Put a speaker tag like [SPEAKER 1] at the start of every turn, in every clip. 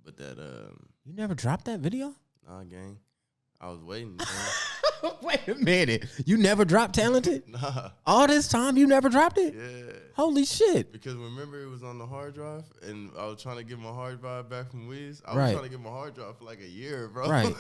[SPEAKER 1] But that
[SPEAKER 2] You never dropped that video?
[SPEAKER 1] Nah, gang. I was waiting.
[SPEAKER 2] Wait a minute. You never dropped Talented?
[SPEAKER 1] Nah.
[SPEAKER 2] All this time you never dropped it?
[SPEAKER 1] Yeah.
[SPEAKER 2] Holy shit.
[SPEAKER 1] Because remember it was on the hard drive and I was trying to get my hard drive back from Wiz. I was
[SPEAKER 2] Right.
[SPEAKER 1] trying to get my hard drive for like a year, bro.
[SPEAKER 2] Right.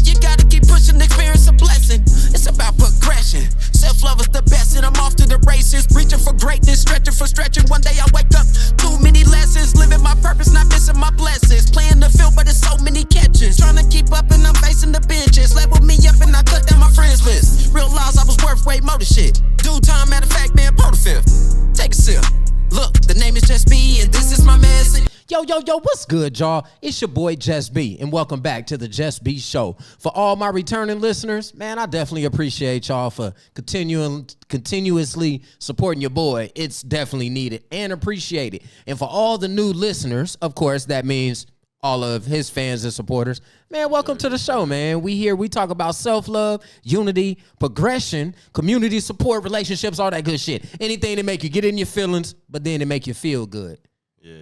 [SPEAKER 3] You gotta keep pushing, experience a blessing. It's about progression. Self-love is the best, and I'm off to the races. Reaching for greatness, stretching for stretching. One day I wake up, too many lessons. Living my purpose, not missing my blessings. Playing the field, but there's so many catches. Trying to keep up, and I'm facing the benches. Level me up, and I cut down my friends list. Realize I was worth way more than shit. Due time, matter of fact, man, pull the fifth. Take a sip. Look, the name is JusB, and this is my message.
[SPEAKER 2] Yo, what's good, y'all? It's your boy, JusB, and welcome back to the JusB Show. For all my returning listeners, man, I definitely appreciate y'all for continuously supporting your boy. It's definitely needed and appreciated. And for all the new listeners, of course, that means all of his fans and supporters, man, welcome to the show, man. We talk about self-love, unity, progression, community support, relationships, all that good shit. Anything to make you get in your feelings, but then to make you feel good.
[SPEAKER 1] Yeah.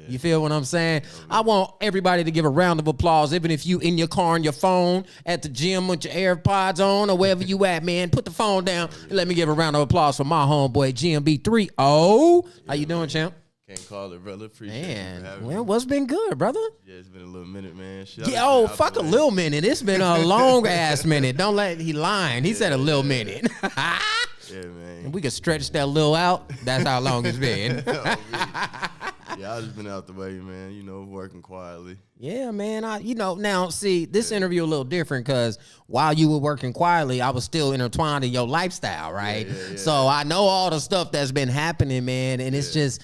[SPEAKER 2] You feel what I'm saying? I want everybody to give a round of applause, even if you in your car on your phone, at the gym with your AirPods on, or wherever you at, man. Put the phone down and let me give a round of applause for my homeboy, GMB30. How you doing, champ?
[SPEAKER 1] Can't call it, brother. Appreciate you for having me.
[SPEAKER 2] Well, what's been good, brother?
[SPEAKER 1] Yeah, it's been a little minute, man.
[SPEAKER 2] Fuck a little minute. It's been a long ass minute. Don't let he lying. He said a little minute.
[SPEAKER 1] Yeah, man.
[SPEAKER 2] And we can stretch that little out. That's how long it's been.
[SPEAKER 1] Yeah, I just been out the way, man. You know, working quietly.
[SPEAKER 2] Yeah, man. Now see, this interview a little different because while you were working quietly, I was still intertwined in your lifestyle, right?
[SPEAKER 1] Yeah.
[SPEAKER 2] So I know all the stuff that's been happening, man, and it's just.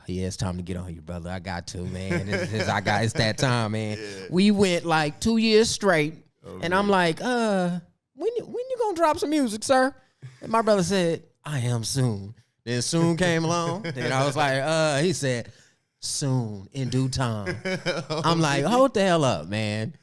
[SPEAKER 2] Yeah, it's time to get on you, brother. I got to, man. It's that time, man.
[SPEAKER 1] Yeah.
[SPEAKER 2] We went like 2 years straight, and I'm like, when you gonna drop some music, sir? And my brother said, I am soon. Then soon came along, and I was like, he said, soon, in due time. I'm like, hold the hell up, man.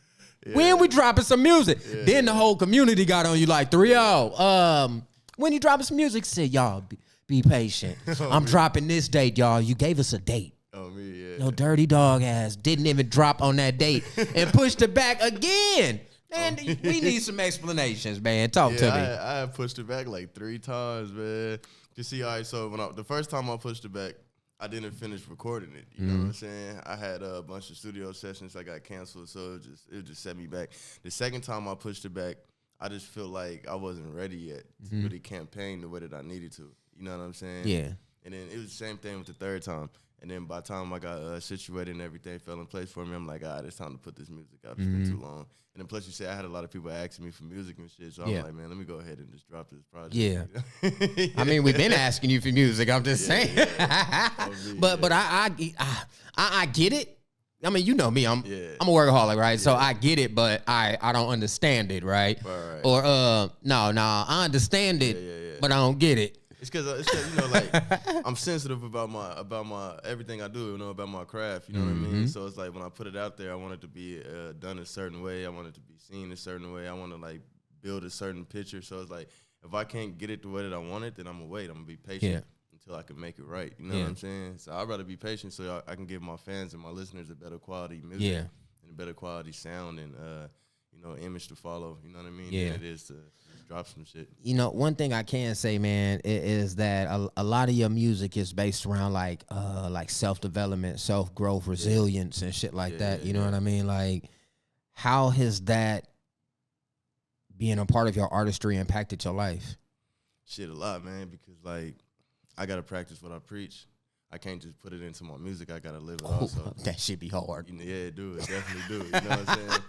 [SPEAKER 2] Yeah. When we dropping some music? Yeah. Then the whole community got on you like 3-0. When you dropping some music? Said, y'all, be patient. I'm dropping this date, y'all. You gave us a date.
[SPEAKER 1] Oh, me, yeah.
[SPEAKER 2] Your dirty dog ass didn't even drop on that date and pushed it back again. Man, we need some explanations, man. Talk to me.
[SPEAKER 1] I pushed it back like 3 times, man. You see, all right, so the first time I pushed it back, I didn't finish recording it. You know what I'm saying? I had a bunch of studio sessions that got canceled, so it just set me back. The second time I pushed it back, I just feel like I wasn't ready yet to really campaign the way that I needed to. You know what I'm saying?
[SPEAKER 2] Yeah.
[SPEAKER 1] And then it was the same thing with the third time. And then by the time I got situated and everything fell in place for me, I'm like, it's time to put this music out. It's been too long. And then plus you say I had a lot of people asking me for music and shit. So I'm like, man, let me go ahead and just drop this project.
[SPEAKER 2] Yeah. I mean, we've been asking you for music. I'm just saying. But I get it. I mean, you know me. I'm a workaholic, right? Yeah. So I get it, but I don't understand it, right?
[SPEAKER 1] Right.
[SPEAKER 2] Or no, I understand it, but I don't get it.
[SPEAKER 1] It's because you know, like I'm sensitive about my everything I do, you know, about my craft. You know what I mean? So it's like when I put it out there, I want it to be done a certain way. I want it to be seen a certain way. I want to like build a certain picture. So it's like if I can't get it the way that I want it, then I'm gonna wait. I'm gonna be patient until I can make it right. You know what I'm saying? So I'd rather be patient so I can give my fans and my listeners a better quality music and a better quality sound and image to follow. You know what I mean?
[SPEAKER 2] Yeah.
[SPEAKER 1] Than it is to drop some shit.
[SPEAKER 2] You know, one thing I can say, man, is that a lot of your music is based around like self-development, self-growth, resilience, and shit like that. You know what I mean? Like, how has that being a part of your artistry impacted your life?
[SPEAKER 1] Shit, a lot, man, because like I gotta practice what I preach. I can't just put it into my music. I gotta live it also.
[SPEAKER 2] That shit be hard.
[SPEAKER 1] Yeah, it do. It definitely do. You know what I'm saying?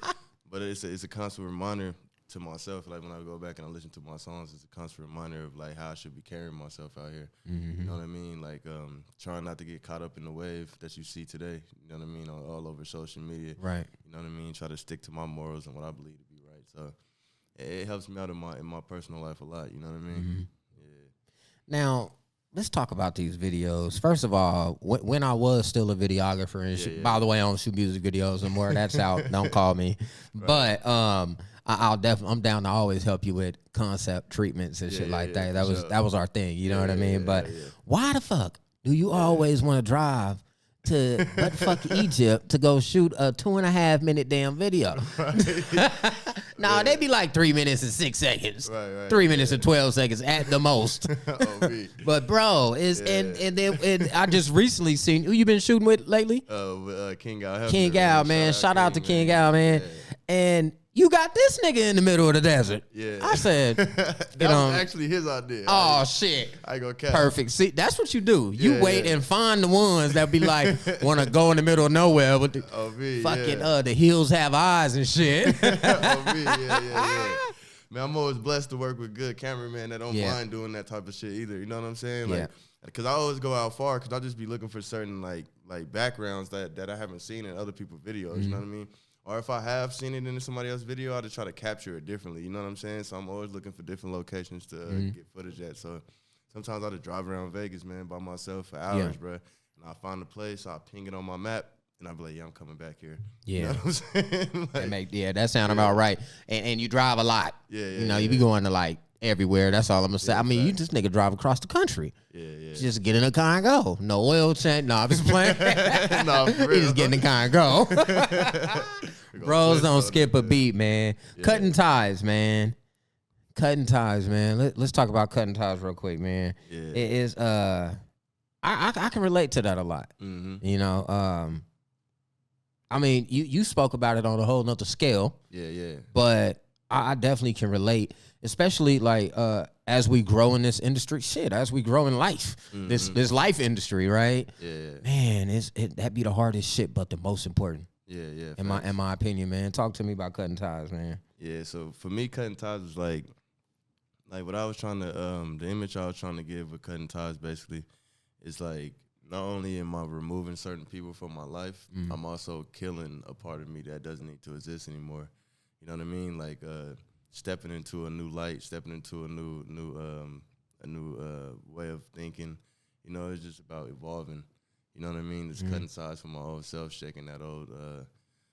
[SPEAKER 1] But it's a constant reminder to myself. Like when I go back and I listen to my songs, it's a constant reminder of like how I should be carrying myself out here. You know what I mean? Like trying not to get caught up in the wave that you see today. You know what I mean? All over social media.
[SPEAKER 2] Right.
[SPEAKER 1] You know what I mean? Try to stick to my morals and what I believe to be right. So it helps me out in my personal life a lot. You know what I mean? Yeah.
[SPEAKER 2] Now, let's talk about these videos. First of all, when I was still a videographer, and by the way, I don't shoot music videos anymore. That's out. Don't call me. Right. But I'm down to always help you with concept treatments and shit like that. That was our thing. You know what I mean? But why the fuck do you always want to drive to buttfuck Egypt to go shoot a 2.5 minute damn video. No, they be like 3 minutes and 6 seconds.
[SPEAKER 1] Right.
[SPEAKER 2] 3 minutes and 12 seconds at the most. But bro, and I just recently seen who you been shooting with lately?
[SPEAKER 1] King Gal.
[SPEAKER 2] King Gal, man. Shout out to King Gal, man. And you got this nigga in the middle of the desert.
[SPEAKER 1] Yeah.
[SPEAKER 2] I said,
[SPEAKER 1] that was actually his idea.
[SPEAKER 2] Oh shit.
[SPEAKER 1] I go catch.
[SPEAKER 2] Perfect. See, that's what you do. You wait
[SPEAKER 1] yeah.
[SPEAKER 2] and find the ones that be like want to go in the middle of nowhere with the fucking the hills have eyes and shit.
[SPEAKER 1] Yeah. Man, I'm always blessed to work with good cameramen that don't mind doing that type of shit either. You know what I'm saying? Like, because I always go out far because I just be looking for certain like backgrounds that I haven't seen in other people's videos. You know what I mean? Or if I have seen it in somebody else's video, I just try to capture it differently. You know what I'm saying? So I'm always looking for different locations to get footage at. So sometimes I just drive around Vegas, man, by myself for hours, bro. And I find a place, I ping it on my map, and I be like, I'm coming back here.
[SPEAKER 2] Yeah.
[SPEAKER 1] You know what I'm saying? Like,
[SPEAKER 2] that sound about right. And you drive a lot. You be going to like everywhere. That's all I'm gonna say. I mean, you just nigga drive across the country.
[SPEAKER 1] Yeah.
[SPEAKER 2] Just get in the car and go. No oil change. No, I'm just playing.
[SPEAKER 1] No, for real.
[SPEAKER 2] You just get in the car and go. Bros don't skip a beat, man. Cutting ties, man. Let's talk about cutting ties real quick, man.
[SPEAKER 1] Yeah.
[SPEAKER 2] It is I can relate to that a lot. You know, I mean, you spoke about it on a whole nother scale.
[SPEAKER 1] Yeah.
[SPEAKER 2] But I definitely can relate, especially like as we grow in this industry. Shit, as we grow in life, this life industry, right?
[SPEAKER 1] Yeah.
[SPEAKER 2] Man, that be the hardest shit, but the most important.
[SPEAKER 1] Yeah.
[SPEAKER 2] In my opinion, man. Talk to me about cutting ties, man.
[SPEAKER 1] Yeah. So for me, cutting ties was like what I was trying to the image I was trying to give with cutting ties basically is like not only am I removing certain people from my life, I'm also killing a part of me that doesn't need to exist anymore. You know what I mean? Like stepping into a new light, stepping into a new way of thinking. You know, it's just about evolving. You know what I mean? Just cutting ties from my old self, shaking that old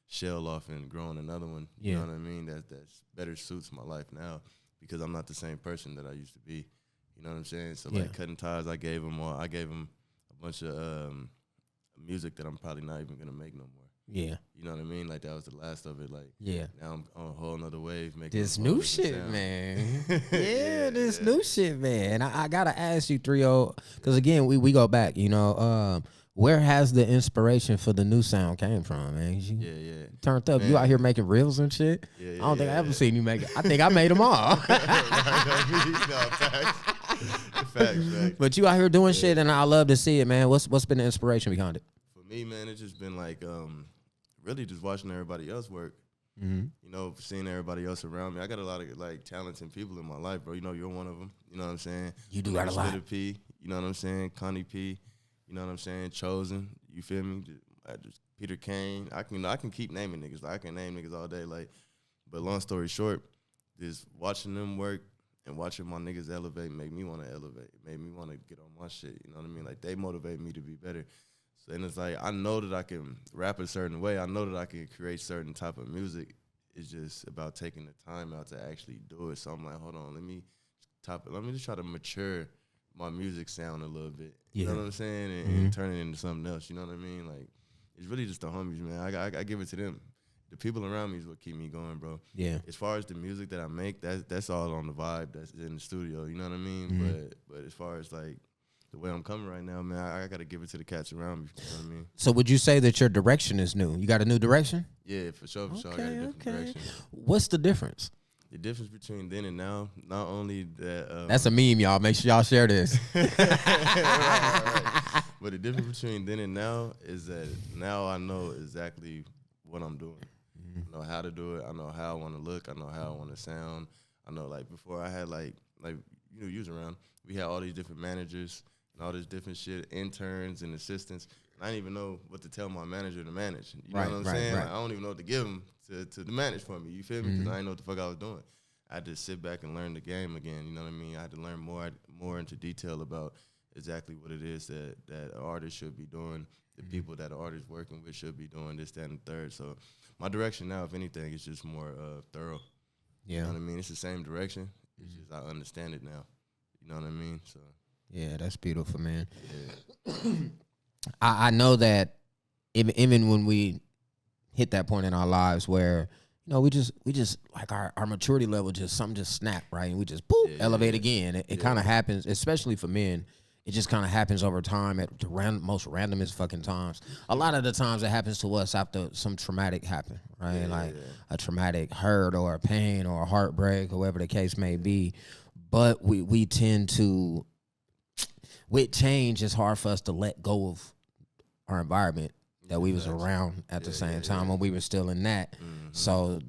[SPEAKER 1] shell off and growing another one. You know what I mean? That's better suits my life now because I'm not the same person that I used to be. You know what I'm saying? So like cutting ties, I gave him a bunch of music that I'm probably not even gonna make no more.
[SPEAKER 2] Yeah.
[SPEAKER 1] You know what I mean? Like that was the last of it. Like now I'm on a whole nother wave making
[SPEAKER 2] this new shit, sound. Man. This new shit, man. I gotta ask you, 3-0, because again, we go back, you know, where has the inspiration for the new sound came from, man? You turned up. Man. You out here making reels and shit? I don't think I ever seen you make it. I think I made them all.
[SPEAKER 1] Facts.
[SPEAKER 2] But you out here doing shit, and I love to see it, man. What's been the inspiration behind it?
[SPEAKER 1] For me, man, it's just been like really just watching everybody else work. You know, seeing everybody else around me. I got a lot of like talented people in my life, bro. You know, you're one of them. You know what I'm saying?
[SPEAKER 2] You do got a lot.
[SPEAKER 1] P, you know what I'm saying? Connie P. You know what I'm saying? Chosen. You feel me? Just Peter Kane. I can keep naming niggas. I can name niggas all day. Like, but long story short, just watching them work and watching my niggas elevate make me want to elevate. It made me want to get on my shit. You know what I mean? Like they motivate me to be better. So then it's like I know that I can rap a certain way. I know that I can create certain type of music. It's just about taking the time out to actually do it. So I'm like, hold on, let me just try to mature my music sound a little bit. You know what I'm saying? And turn it into something else. You know what I mean? Like, it's really just the homies, man. I give it to them. The people around me is what keep me going, bro. Yeah. As far as the music that I make, that's all on the vibe that's in the studio. You know what I mean? But as far as like the way I'm coming right now, man, I got to give it to the cats around me. You know what I mean? So would you say that your direction is new? You got a new direction? Yeah, for sure. I got a different direction. What's the difference? The difference between then and now, not only that... that's a meme, y'all. Make sure y'all share this. right. But the difference between then and now is that now I know exactly what I'm doing. I know how to do it. I know how I want to look. I know how I want to sound. I know, like, before I had, like you know, you was around. We had all these different managers and all this different shit, interns and assistants. And I didn't even know what to tell my manager to manage. You know what I'm saying? Right. Like, I don't even know what to give him to manage for me. You feel me? Because I didn't know what the fuck I was doing. I had to sit back and learn the game again. You know what I mean? I had to learn more into detail about exactly what it is that an artist should be doing, the people that an artist working with should be doing, this, that, and the third. So my direction now, if anything, is just more thorough. Yeah. You know what I mean? It's the same direction. It's just I understand it now. You know what I mean? So yeah, that's beautiful, man. Yeah. I know that
[SPEAKER 2] even when we hit that point in our lives where, you know, we just like our maturity level something just snapped, right? And we just elevate again. It kind of happens, especially for men. It just kind of happens over time at the most randomest fucking times. A lot of the times it happens to us after some traumatic happened, right? A traumatic hurt or a pain or a heartbreak or whatever the case may be. But we tend to, with change, it's hard for us to let go of our environment that we was around at the same time when we were still in that. Mm-hmm. So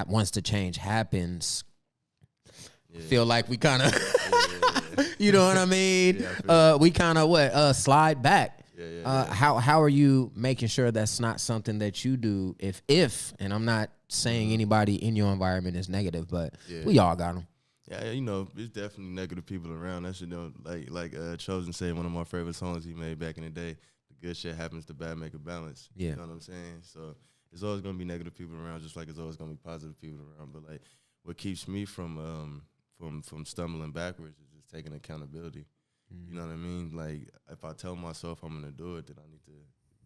[SPEAKER 2] once the change happens, feel like we kind of, you know what I mean? We kind of slide back. How are you making sure that's not something that you do if and I'm not saying anybody in your environment is negative, but we all got them.
[SPEAKER 1] Yeah, you know, there's definitely negative people around. That's, you know, like Chosen said, one of my favorite songs he made back in the day. Good shit happens to bad, make a balance. Yeah. You know what I'm saying? So there's always gonna be negative people around, just like there's always gonna be positive people around. But like, what keeps me from stumbling backwards is just taking accountability. Mm-hmm. You know what I mean? Like, if I tell myself I'm gonna do it, then I need to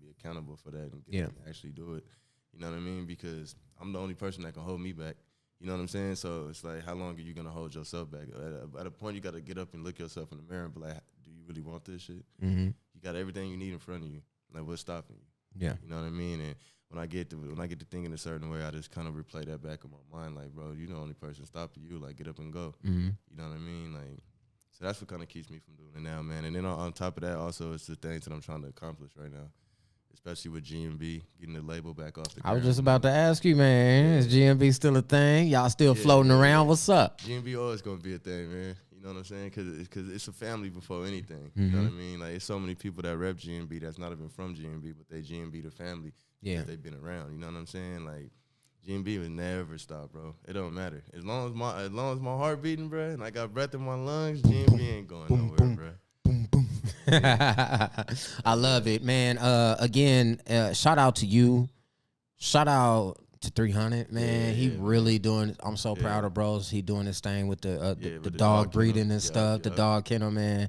[SPEAKER 1] be accountable for that and actually do it. You know what I mean? Because I'm the only person that can hold me back. You know what I'm saying? So it's like, how long are you gonna hold yourself back? At a point, you gotta get up and look yourself in the mirror and be like, do you really want this shit? Mm-hmm. You got everything you need in front of you. Like, what's stopping you? Yeah. You know what I mean? And when I get to thinking a certain way, I just kind of replay that back in my mind. Like, bro, you're the only person stopping you. Like, get up and go. Mm-hmm. You know what I mean? Like, so that's what kind of keeps me from doing it now, man. And then on top of that, also, it's the things that I'm trying to accomplish right now, especially with JusB, getting the label back off the ground.
[SPEAKER 2] I was just about to ask you, man, is JusB still a thing? Y'all still floating around? What's up?
[SPEAKER 1] JusB always going to be a thing, man. You know what I'm saying? Because it's a family before anything. Mm-hmm. You know what I mean? Like, there's so many people that rep JusB that's not even from JusB, but they JusB the family. Yeah. They've been around. You know what I'm saying? Like, JusB will never stop, bro. It don't matter. As long as my heart beating, bro, and I got breath in my lungs, JusB ain't going nowhere, bro.
[SPEAKER 2] Boom, boom. I love it, man. Again, shout out to you. Shout out to 300, man. He really doing. I'm so proud of bros. He doing this thing with the dog breeding and stuff. The dog kennel, man.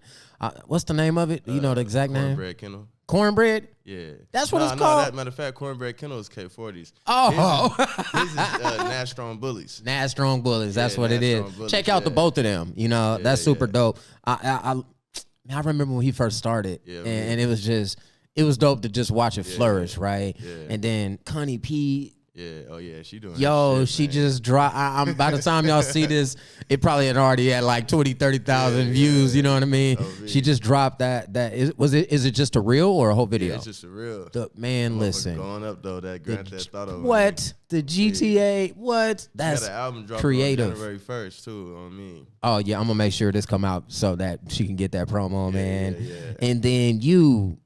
[SPEAKER 2] What's the name of it? You know the exact name?
[SPEAKER 1] Cornbread Kennel.
[SPEAKER 2] Cornbread?
[SPEAKER 1] Yeah.
[SPEAKER 2] That's what it's called?
[SPEAKER 1] Matter of fact, Cornbread Kennel is K40s.
[SPEAKER 2] Oh.
[SPEAKER 1] This is Nash Strong Bullies.
[SPEAKER 2] Nash Strong Bullies. That's what it is. Check out the both of them. You know, that's super dope. I remember when he first started, and it was dope to just watch it flourish, right? Yeah. And then Connie P.
[SPEAKER 1] Yeah, oh yeah, she doing
[SPEAKER 2] she just dropped. I'm by the time y'all see this, it probably had already had like 20,000-30,000 views. You know what I mean? She just dropped that. Is it just a reel or a whole video?
[SPEAKER 1] Yeah, it's just a reel.
[SPEAKER 2] Man, listen.
[SPEAKER 1] Going up though, that Grand Theft Auto.
[SPEAKER 2] What? The GTA? Yeah. What? That's got an album dropping creative.
[SPEAKER 1] On January 1st too. On me.
[SPEAKER 2] Oh yeah, I'm gonna make sure this come out so that she can get that promo, man. Yeah. And then you.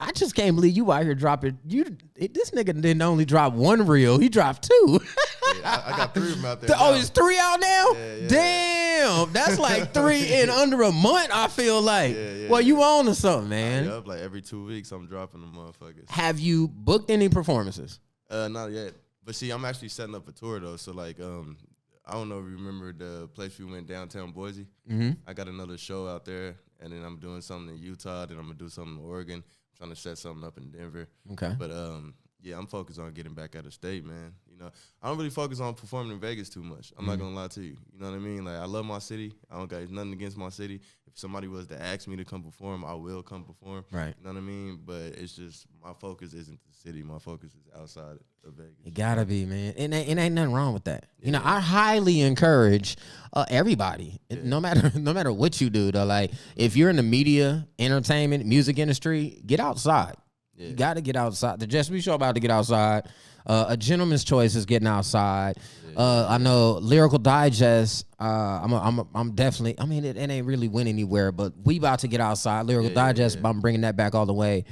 [SPEAKER 2] I just can't believe you out here dropping. This nigga didn't only drop one reel; he dropped two.
[SPEAKER 1] I got 3 of them out there.
[SPEAKER 2] Oh, it's 3 out now? Yeah. Damn, that's like 3 in under a month. I feel like. Well, you on to something, man.
[SPEAKER 1] Yup, like every 2 weeks, I'm dropping them motherfuckers.
[SPEAKER 2] Have you booked any performances?
[SPEAKER 1] Not yet. But see, I'm actually setting up a tour though. So like, I don't know if you remember the place we went downtown Boise. Mm-hmm. I got another show out there, and then I'm doing something in Utah. Then I'm gonna do something in Oregon. Trying to set something up in Denver. Okay. But I'm focused on getting back out of state, man. You know, I don't really focus on performing in Vegas too much. I'm not gonna lie to you. You know what I mean? Like, I love my city. I don't got nothing against my city. If somebody was to ask me to come perform, I will come perform. Right. You know what I mean? But it's just my focus isn't the city. My focus is outside of Vegas.
[SPEAKER 2] It gotta be, man. It ain't nothing wrong with that. Yeah. You know, I highly encourage everybody, no matter what you do, though. Like, if you're in the media, entertainment, music industry, get outside. Yeah. You got to get outside. The JusB Show about to get outside. A gentleman's choice is getting outside. I know Lyrical Digest. I'm definitely. I mean, it ain't really went anywhere, but we about to get outside. Lyrical Digest. I'm bringing that back all the way.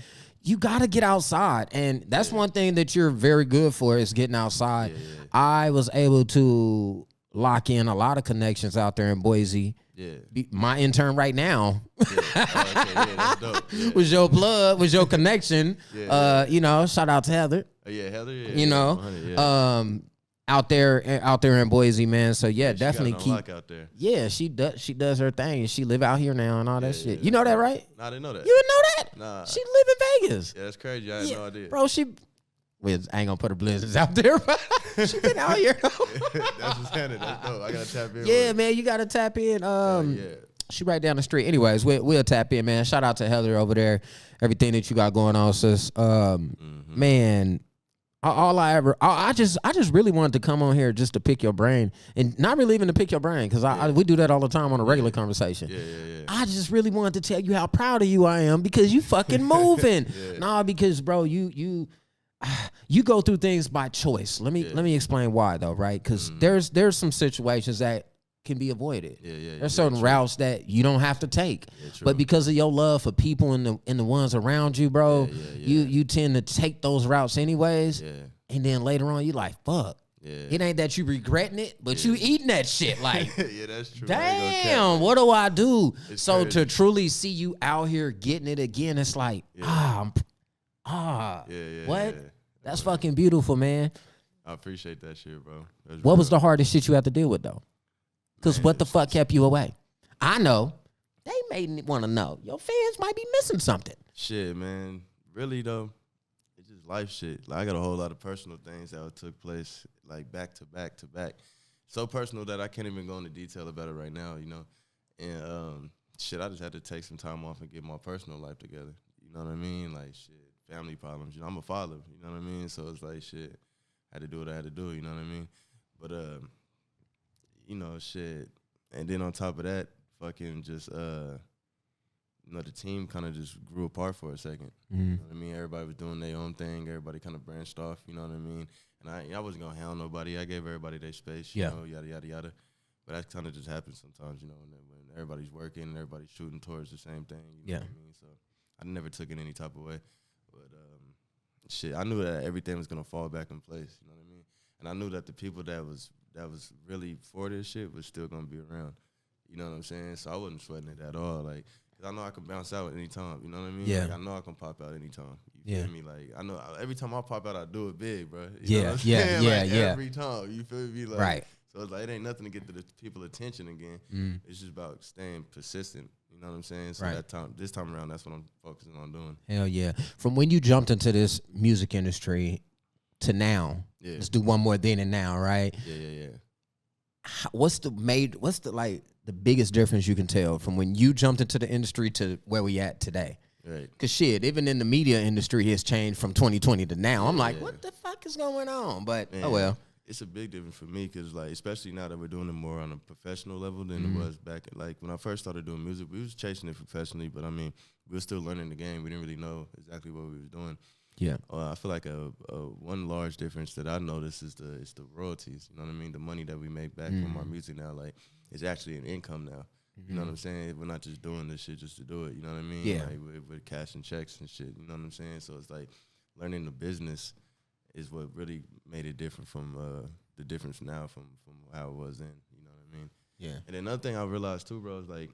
[SPEAKER 2] You got to get outside, and that's one thing that you're very good for is getting outside. I was able to lock in a lot of connections out there in Boise. Yeah, my intern right now that's dope. Was your plug, was your connection. You know, shout out to Heather.
[SPEAKER 1] Heather.
[SPEAKER 2] You know, out there in Boise, man. So yeah, definitely
[SPEAKER 1] she got it on lock out there.
[SPEAKER 2] Yeah, she does her thing, and she live out here now and all that shit.
[SPEAKER 1] Yeah,
[SPEAKER 2] You know that, right?
[SPEAKER 1] No, I didn't know that.
[SPEAKER 2] You didn't know that?
[SPEAKER 1] Nah.
[SPEAKER 2] She live in Vegas.
[SPEAKER 1] Yeah, that's crazy. I had no idea.
[SPEAKER 2] Bro, I ain't gonna put her business out there, but she been out here.
[SPEAKER 1] That's what's happening. That's dope. I gotta tap in.
[SPEAKER 2] Yeah, man, you gotta tap in. She right down the street. Anyways, we'll tap in, man. Shout out to Heather over there. Everything that you got going on, sis. Man, I just really wanted to come on here just to pick your brain, and not really even to pick your brain, because we do that all the time on a regular conversation.
[SPEAKER 1] Yeah.
[SPEAKER 2] I just really wanted to tell you how proud of you I am, because you fucking moving. Nah, because bro, you go through things by choice. Let me explain why though, right? Because there's some situations that can be avoided. There's certain routes that you don't have to take, but because of your love for people and the ones around you, bro, you tend to take those routes anyways. And then later on, you like, fuck. It ain't that you regretting it, but you eating that shit. Like,
[SPEAKER 1] yeah, that's true.
[SPEAKER 2] Damn, what do I do?
[SPEAKER 1] It's
[SPEAKER 2] so
[SPEAKER 1] crazy.
[SPEAKER 2] to truly see you out here getting it again, it's like, what? That's fucking beautiful, man.
[SPEAKER 1] I appreciate that shit, bro.
[SPEAKER 2] What was the hardest shit you had to deal with though? Because what the fuck kept you away? I know. They may want to know. Your fans might be missing something.
[SPEAKER 1] Shit, man. Really, though, it's just life shit. Like, I got a whole lot of personal things that took place, like, back to back to back. So personal that I can't even go into detail about it right now, you know? And, shit, I just had to take some time off and get my personal life together. You know what I mean? Like, shit, family problems. You know, I'm a father. You know what I mean? So it's like, shit, I had to do what I had to do. You know what I mean? But, you know, shit. And then on top of that, fucking just, you know, the team kind of just grew apart for a second. You know what I mean? Everybody was doing their own thing. Everybody kind of branched off, you know what I mean? And I wasn't going to hound nobody. I gave everybody their space, you know, yada, yada, yada. But that kind of just happens sometimes, you know, when everybody's working and everybody's shooting towards the same thing. You know what I mean? So I never took it any type of way. But, shit, I knew that everything was going to fall back in place, you know what I mean? And I knew that the people that was really for this shit was still going to be around. You know what I'm saying? So I wasn't sweating it at all. Like, cause I know I can bounce out any time. You know what I mean? Like, I know I can pop out any time. You feel me? Like, I know every time I pop out, I do it big, bro. You know what I'm saying? Like, every time. You feel me? Like,
[SPEAKER 2] right.
[SPEAKER 1] So it's like, it ain't nothing to get to the people's attention again. It's just about staying persistent. You know what I'm saying? So this time around, that's what I'm focusing on doing.
[SPEAKER 2] Hell yeah. From when you jumped into this music industry to now, let's do one more then and now, right?
[SPEAKER 1] Yeah.
[SPEAKER 2] What's the biggest difference you can tell from when you jumped into the industry to where we at today?
[SPEAKER 1] Right.
[SPEAKER 2] Cause shit, even in the media industry has changed from 2020 to now. I'm like, what the fuck is going on? But
[SPEAKER 1] man,
[SPEAKER 2] oh well.
[SPEAKER 1] It's a big difference for me, cause like, especially now that we're doing it more on a professional level than it was back. Like when I first started doing music, we was chasing it professionally, but I mean, we were still learning the game. We didn't really know exactly what we was doing. Yeah. I feel like one large difference that I noticed is the royalties. You know what I mean? The money that we make back from our music now, like, it's actually an income now. You know what I'm saying? We're not just doing this shit just to do it. You know what I mean?
[SPEAKER 2] Yeah.
[SPEAKER 1] Like, we're cashing checks and shit. You know what I'm saying? So it's like learning the business is what really made it different from the difference now from how it was then. You know what I mean? Yeah. And another thing I realized too, bro, is like,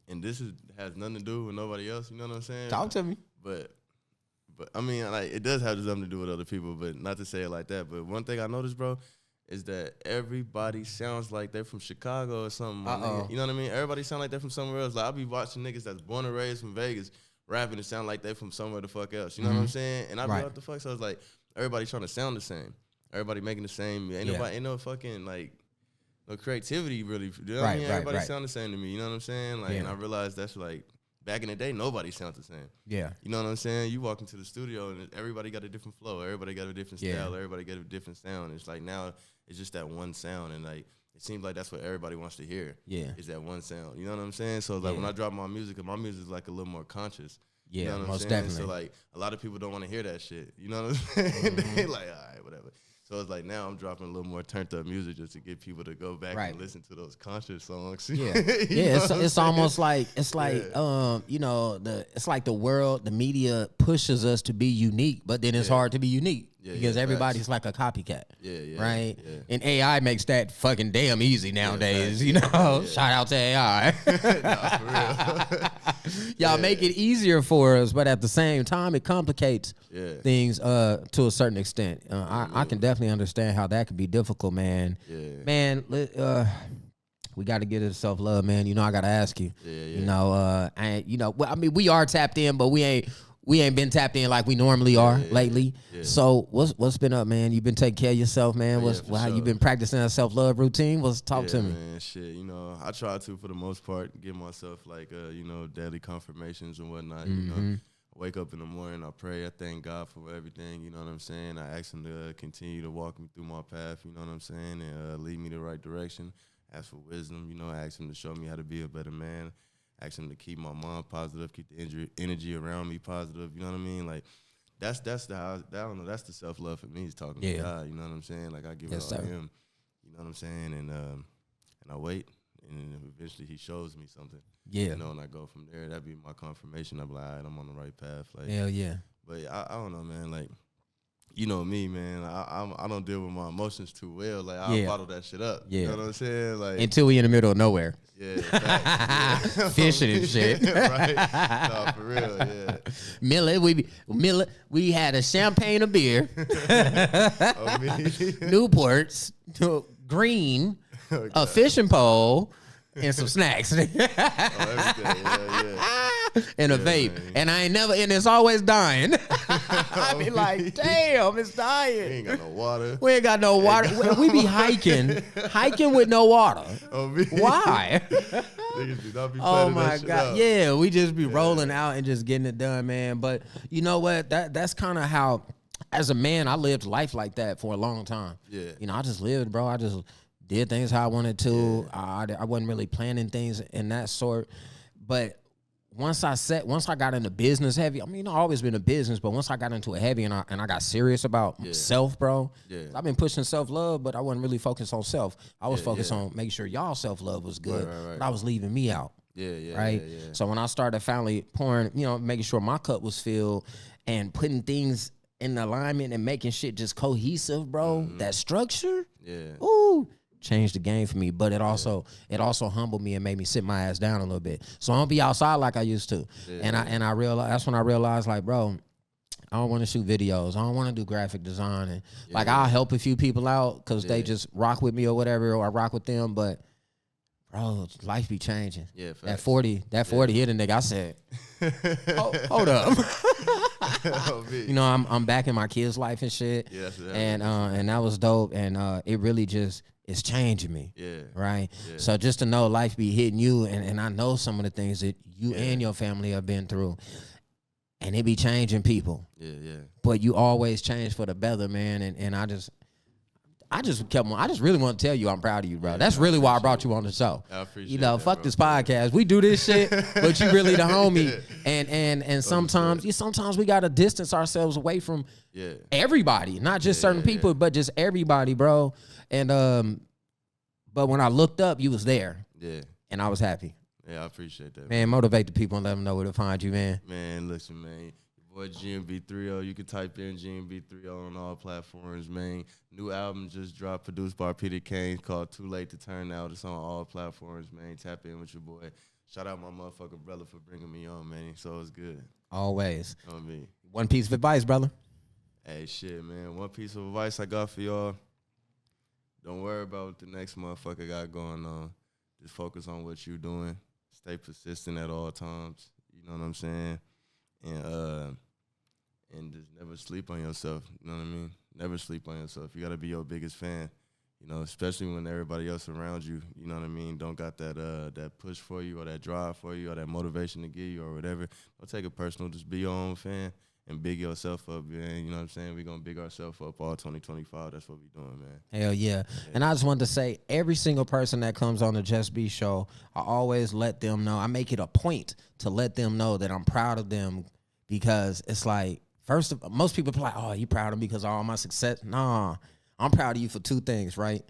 [SPEAKER 1] and this has nothing to do with nobody else. You know what I'm saying?
[SPEAKER 2] Talk to me.
[SPEAKER 1] But I mean, like, it does have something to do with other people, but not to say it like that. But one thing I noticed, bro, is that everybody sounds like they're from Chicago or something. You know what I mean? Everybody sound like they're from somewhere else. Like, I'll be watching niggas that's born and raised from Vegas rapping and sound like they from somewhere the fuck else. You know what I'm saying? And I be like, what the fuck? So it's like, everybody trying to sound the same. Everybody making the same. Ain't no fucking, like, no creativity really. You know what I mean? Everybody sound the same to me. You know what I'm saying? Like, and I realized that's like, back in the day, nobody sounds the same. Yeah. You know what I'm saying? You walk into the studio and everybody got a different flow. Everybody got a different style. Everybody got a different sound. It's like now it's just that one sound. And like, it seems like that's what everybody wants to hear. Yeah. Is that one sound. You know what I'm saying? So like when I drop my music is like a little more conscious. Yeah, you know what I'm saying? Definitely. So like a lot of people don't want to hear that shit. You know what I'm saying? They like, all right, whatever. So it's like now I'm dropping a little more turned up music just to get people to go back and listen to those conscious songs. Yeah,
[SPEAKER 2] it's almost like you know, it's like the world, the media pushes us to be unique, but then it's hard to be unique. because everybody's like a copycat.
[SPEAKER 1] Yeah.
[SPEAKER 2] Right?
[SPEAKER 1] Yeah.
[SPEAKER 2] And AI makes that fucking damn easy nowadays, you know?
[SPEAKER 1] Yeah.
[SPEAKER 2] Shout out to AI.
[SPEAKER 1] Nah, for real.
[SPEAKER 2] Y'all make it easier for us, but at the same time, it complicates things to a certain extent. I can definitely understand how that could be difficult, man.
[SPEAKER 1] Yeah.
[SPEAKER 2] Man, we got to get into self-love, man. You know, I got to ask you. You know, I mean, we are tapped in, but we ain't been tapped in like we normally are lately. So what's been up, man? You been taking care of yourself, man? How you been practicing a self-love routine? Talk to me.
[SPEAKER 1] Man, shit, you know, I try to, for the most part, give myself like you know, daily confirmations and whatnot. You know, I wake up in the morning, I pray, I thank God for everything, you know what I'm saying? I ask him to continue to walk me through my path, you know what I'm saying, and lead me the right direction. Ask for wisdom, you know, I ask him to show me how to be a better man. Ask him to keep my mind positive, keep the energy around me positive. You know what I mean? Like that's I don't know. That's the self love for me. He's talking to God. You know what I'm saying? Like I give it all to him. You know what I'm saying? And I wait, and then eventually he shows me something. Yeah. You know, and I go from there. That'd be my confirmation. I'm like, all right, I'm on the right path. Like,
[SPEAKER 2] hell yeah.
[SPEAKER 1] But I don't know, man. Like, you know me, man. I don't deal with my emotions too well. Like I bottle that shit up. Yeah. You know what I'm saying? Like
[SPEAKER 2] until we in the middle of nowhere.
[SPEAKER 1] Yeah, facts, yeah.
[SPEAKER 2] Fishing and shit.
[SPEAKER 1] Right? No, for real, yeah.
[SPEAKER 2] Miller, we had a champagne, a beer, Newports, green, a fishing pole, and some snacks.
[SPEAKER 1] Everything, yeah.
[SPEAKER 2] And a vape. Man. And I ain't never, and it's always dying. I be like, damn, it's dying.
[SPEAKER 1] We ain't got no water.
[SPEAKER 2] We ain't got no water. We be hiking with no water. Why? Oh my God. Yeah, we just be rolling out and just getting it done, man. But you know what? That's kind of how, as a man, I lived life like that for a long time. Yeah. You know, I just lived, bro. I just did things how I wanted to. I wasn't really planning things in that sort. But once I got into business heavy, I mean, I've always been in business, but once I got into it heavy and I got serious about self, bro, I've been pushing self-love, but I wasn't really focused on self. I was focused on making sure y'all self-love was good, right. But I was leaving me out. Right? So when I started finally pouring, you know, making sure my cup was filled and putting things in alignment and making shit just cohesive, bro, that structure, ooh, changed the game for me, but it also humbled me and made me sit my ass down a little bit. So I don't be outside like I used to. And I realized, that's when I realized, like, bro, I don't want to shoot videos. I don't want to do graphic design. And like, I'll help a few people out because they just rock with me or whatever, or I rock with them. But bro, life be changing. Yeah, that 40 hit a nigga. I said, hold up. You know, I'm back in my kids' life and shit. Yeah, and that was dope. And it really just, it's changing me. Yeah. Right? Yeah. So just to know life be hitting you, and I know some of the things that you and your family have been through, and it be changing people. Yeah. But you always change for the better, man. And I just really want to tell you I'm proud of you, bro. Yeah, that's really why I brought you on the show. I appreciate that, fuck this podcast. We do this shit, but you really the homie. And sometimes we gotta distance ourselves away from everybody, not just certain people, but just everybody, bro. And but when I looked up, you was there. Yeah. And I was happy.
[SPEAKER 1] Yeah, I appreciate that.
[SPEAKER 2] Man, motivate the people and let them know where to find you, man.
[SPEAKER 1] Man, listen, man. Boy, GMB30. You can type in GMB30 on all platforms, man. New album just dropped, produced by Peter Kane, called Too Late to Turn Out. It's on all platforms, man. Tap in with your boy. Shout out my motherfucking brother for bringing me on, man. So it's good.
[SPEAKER 2] Always.
[SPEAKER 1] On me.
[SPEAKER 2] One piece of advice, brother.
[SPEAKER 1] Hey, shit, man. One piece of advice I got for y'all. Don't worry about what the next motherfucker got going on. Just focus on what you're doing. Stay persistent at all times. You know what I'm saying? And just never sleep on yourself. You know what I mean? Never sleep on yourself. You got to be your biggest fan, you know, especially when everybody else around you, you know what I mean, don't got that push for you or that drive for you or that motivation to give you or whatever. Don't take it personal. Just be your own fan and big yourself up, man. You know what I'm saying? We're going to big ourselves up all 2025. That's what we're doing, man.
[SPEAKER 2] Hell yeah. And I just wanted to say, every single person that comes on the JusB Show, I always let them know. I make it a point to let them know that I'm proud of them, because it's like, most people be like, oh, you proud of me because of all my success? Nah, I'm proud of you for two things, right?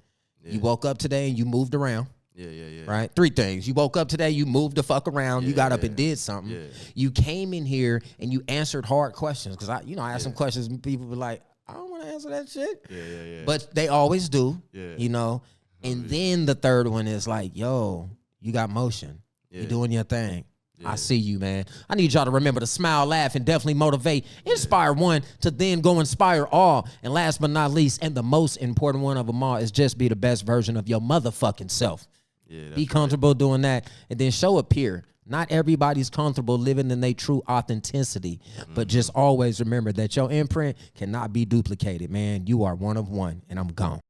[SPEAKER 2] Yeah. You woke up today and you moved around. Yeah. Right? Three things. You woke up today, you moved the fuck around, you got up and did something. Yeah. You came in here and you answered hard questions. Because I asked some questions and people were like, I don't want to answer that shit.
[SPEAKER 1] Yeah.
[SPEAKER 2] But they always do,
[SPEAKER 1] Yeah.
[SPEAKER 2] you know. And then the third one is like, yo, you got motion.
[SPEAKER 1] Yeah.
[SPEAKER 2] You're doing your thing.
[SPEAKER 1] Yeah.
[SPEAKER 2] I see you, man. I need y'all to remember to smile, laugh, and definitely motivate. Inspire one to then go inspire all. And last but not least, and the most important one of them all, is just be the best version of your motherfucking self.
[SPEAKER 1] Yeah,
[SPEAKER 2] Be comfortable doing that, and then show up here. Not everybody's comfortable living in their true authenticity, but just always remember that your imprint cannot be duplicated, man. You are one of one, and I'm gone.